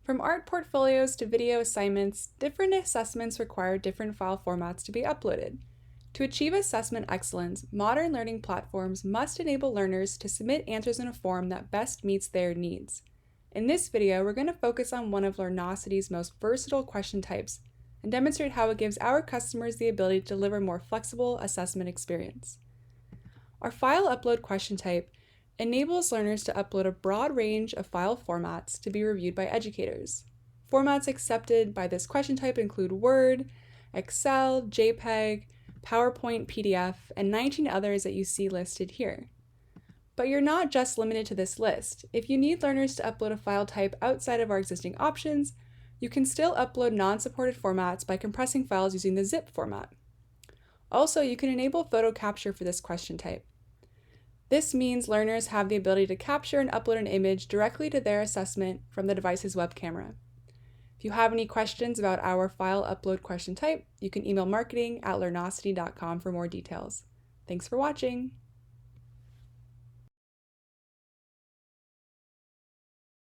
From art portfolios to video assignments, different assessments require different file formats to be uploaded. To achieve assessment excellence, modern learning platforms must enable learners to submit answers in a form that best meets their needs. In this video, we're going to focus on one of Learnosity's most versatile question types and demonstrate how it gives our customers the ability to deliver a more flexible assessment experience. Our file upload question type enables learners to upload a broad range of file formats to be reviewed by educators. Formats accepted by this question type include Word, Excel, JPEG, PowerPoint, PDF, and 19 others that you see listed here. But you're not just limited to this list. If you need learners to upload a file type outside of our existing options, you can still upload non-supported formats by compressing files using the zip format. Also, you can enable photo capture for this question type. This means learners have the ability to capture and upload an image directly to their assessment from the device's web camera. If you have any questions about our file upload question type, you can email marketing@learnosity.com for more details. Thanks for watching!